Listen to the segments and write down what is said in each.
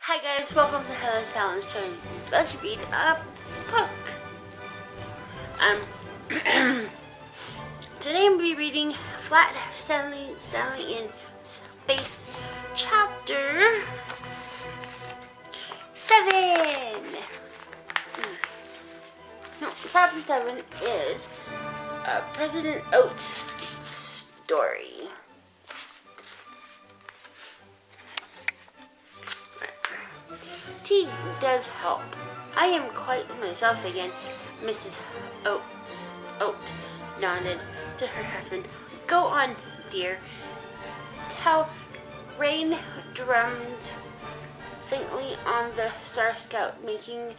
Hi guys, welcome to Hello Sound Story. Let's read a book. Today I'm be reading Flat Stanley in Space, Chapter 7. No, Chapter 7 is President Oat's story. Tea does help. I am quite myself again. Mrs. Oat nodded to her husband. Go on, dear. Tell. Rain drummed faintly on the Star Scout, making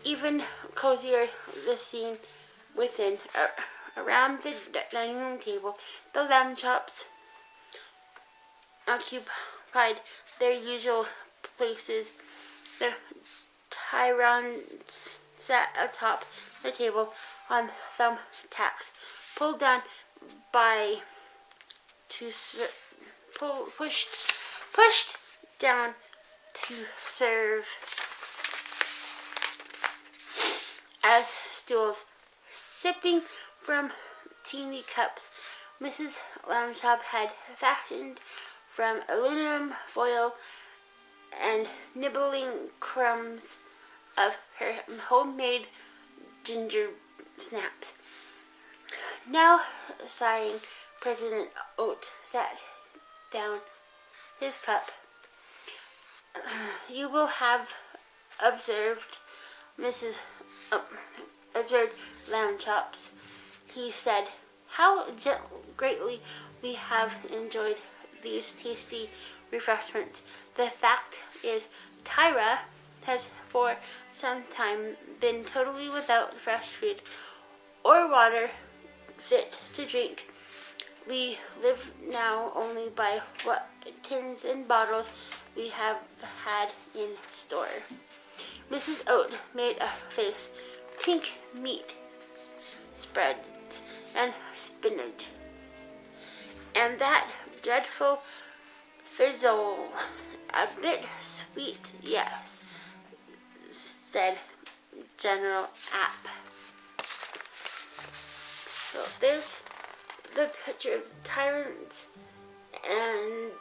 even cozier the scene within. Around the dining room table, the lamb chops occupied their usual places. The tyrants sat atop the table on thumbtacks, pulled down by pushed down to serve as stools, sipping from teeny cups Mrs. Lambchop had fashioned from aluminum foil and nibbling crumbs of her homemade ginger snaps. Now, sighing, President Oat sat down his cup. You will have observed, observed lamb chops, he said, how greatly we have enjoyed these tasty refreshments. The fact is, Tyra has for some time been totally without fresh food or water fit to drink. We live now only by what tins and bottles we have had in store. Mrs. Oat made a face. Pink meat spreads and spinach. And that dreadful fizzle. A bit sweet, yes, said General App. So there's the picture of the tyrant and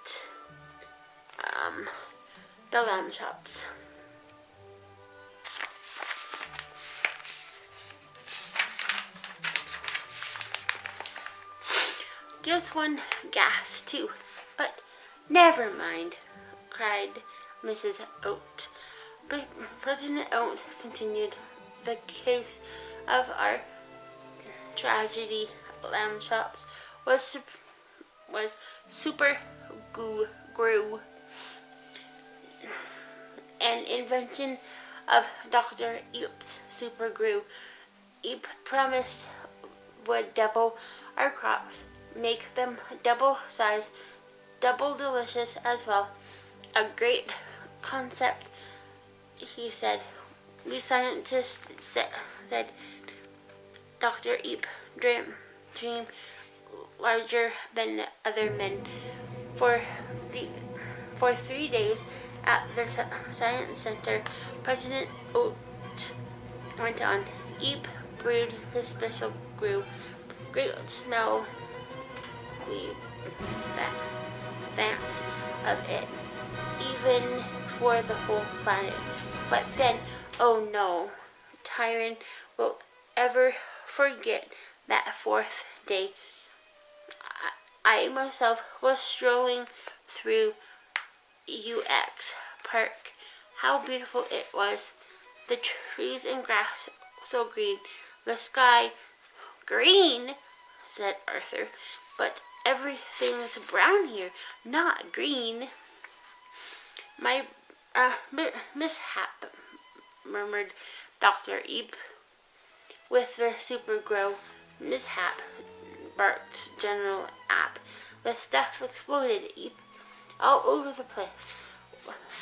the lamb chops. Gives one gas too, but never mind, cried Mrs. Oat. But President Oat continued, the case of our tragedy lamb chops was super glue, an invention of Dr. Eep's super glue. Eep promised would double our crops, make them double size, double delicious as well. A great concept, he said. We scientists said Dr. Eep dream larger than other men. For 3 days at the Science Center, President Oat went on. Eep brewed his special glue. Great smell vats of it, even for the whole planet. But then, oh no, Tyron will ever forget that 4th day. I myself was strolling through UX Park. How beautiful it was. The trees and grass so green. The sky green, said Arthur. But everything's brown here, not green. My mishap, murmured Dr. Eep. With the super grow mishap, barked General App. The stuff exploded, Eep, all over the place.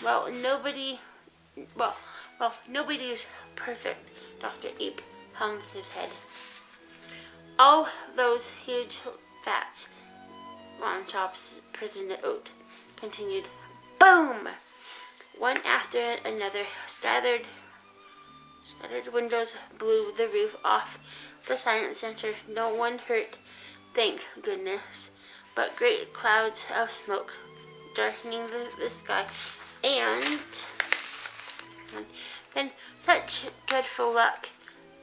Well, nobody's perfect. Dr. Eep hung his head. All those huge vats Lamb Chop's President Oat continued. Boom! One after another, scattered windows blew the roof off the science center. No one hurt, thank goodness, but great clouds of smoke darkening the sky, and then such dreadful luck.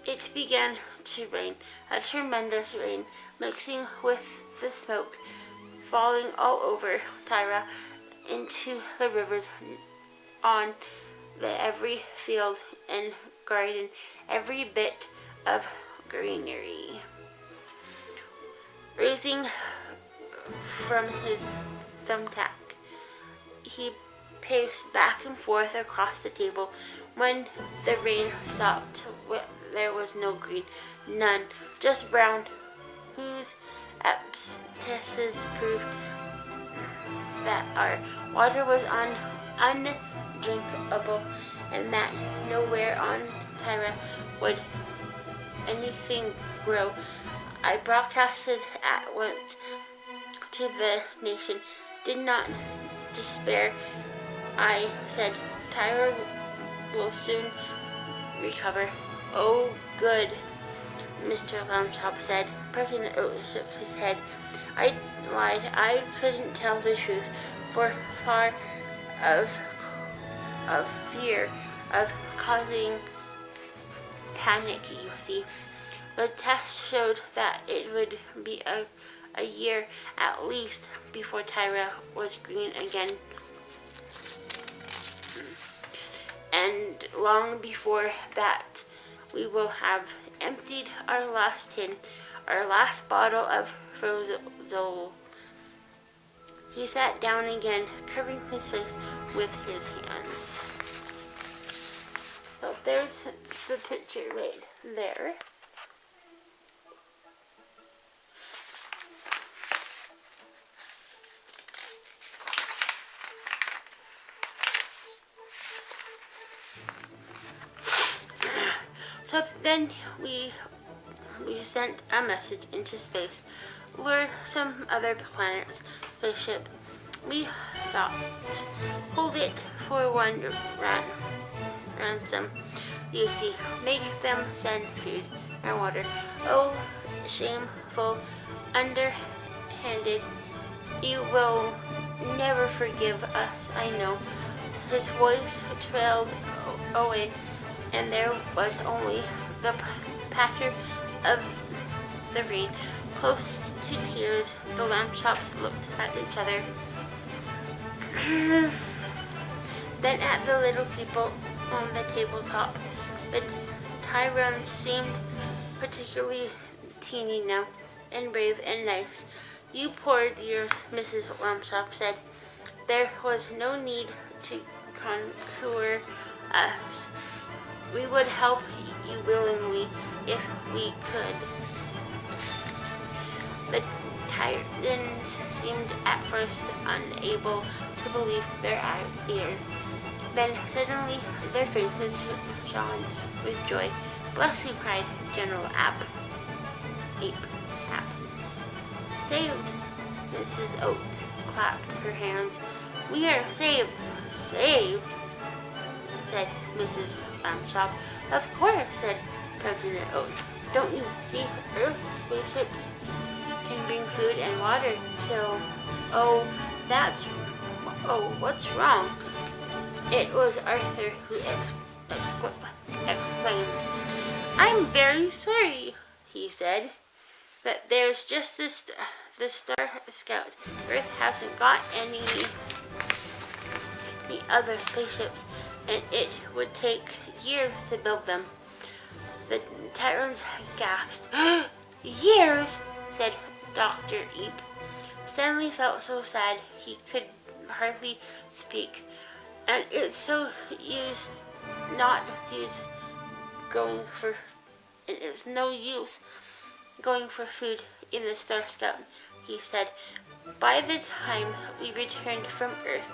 It began to rain, a tremendous rain, mixing with the smoke, falling all over Tyra, into the rivers, on every field and garden, every bit of greenery. Raising from his thumbtack, he paced back and forth across the table. When the rain stopped, there was no green, none, just brown, whose abscesses proved that our water was undrinkable, and that nowhere on Tyra would anything grow. I broadcasted at once to the nation. Did not despair. I said, Tyra will soon recover. Oh, good, Mr. Lamb Chop said. President Oat shook his head. I lied. I couldn't tell the truth, for far of fear of causing panic, you see. The test showed that it would be a year at least before Tyra was green again. And long before that, we will have emptied our last tin, our last bottle of Frozol. He sat down again, covering his face with his hands. So there's the picture right there. So then we sent a message into space, lured some other planet's spaceship. We thought, hold it for one ransom. You see, make them send food and water. Oh, shameful, underhanded. You will never forgive us, I know. His voice trailed away, and there was only the patter of the rain. Close to tears, the Lamb Chops looked at each other. Then at the little people on the tabletop. The Tyrone seemed particularly teeny now, and brave and nice. You poor dears, Mrs. Lamb Chop said. There was no need to conquer us. We would help you willingly if we could. The Titans seemed at first unable to believe their ears. Then suddenly their faces shone with joy. Bless you, cried General Ape. Saved! Mrs. Oates clapped her hands. We are saved! Saved! Said Mrs. Lamb Chop. Of course, said President Oat. Don't you see, Earth's spaceships can bring food and water till... what's wrong? It was Arthur who exclaimed. I'm very sorry, he said, but there's just the Star Scout. Earth hasn't got any other spaceships, and it would take years to build them. The Tyrants gasped. Years, said Dr. Eep. Stanley felt so sad he could hardly speak, and it's so it's no use going for food in the Star Scout, he said. By the time we returned from Earth,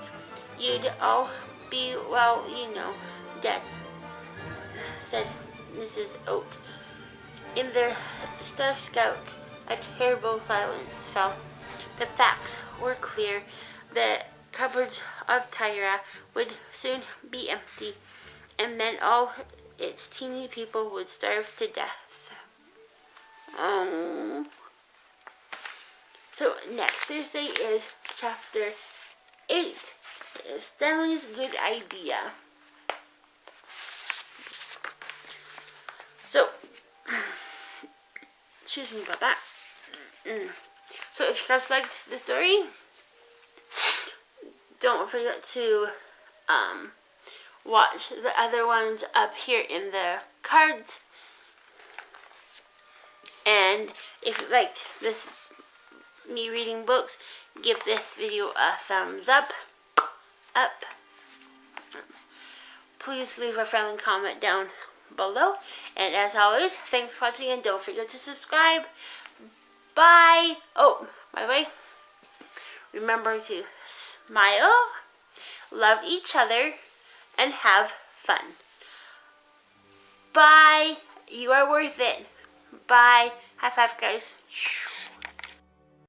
you'd all be, dead, said Mrs. Oat. In the Star Scout, a terrible silence fell. the facts were clear. The cupboards of Tyra would soon be empty, and then all its teeny people would starve to death. So next Thursday is chapter 8. Stanley's Good Idea. So, excuse me about that. So if you guys liked the story, don't forget to watch the other ones up here in the cards. And if you liked this, me reading books, give this video a thumbs up. Please leave a friendly comment down below. And as always, thanks for watching, and don't forget to subscribe. Bye. Oh, by the way, remember to smile, love each other, and have fun. Bye. You are worth it. Bye. High five, guys.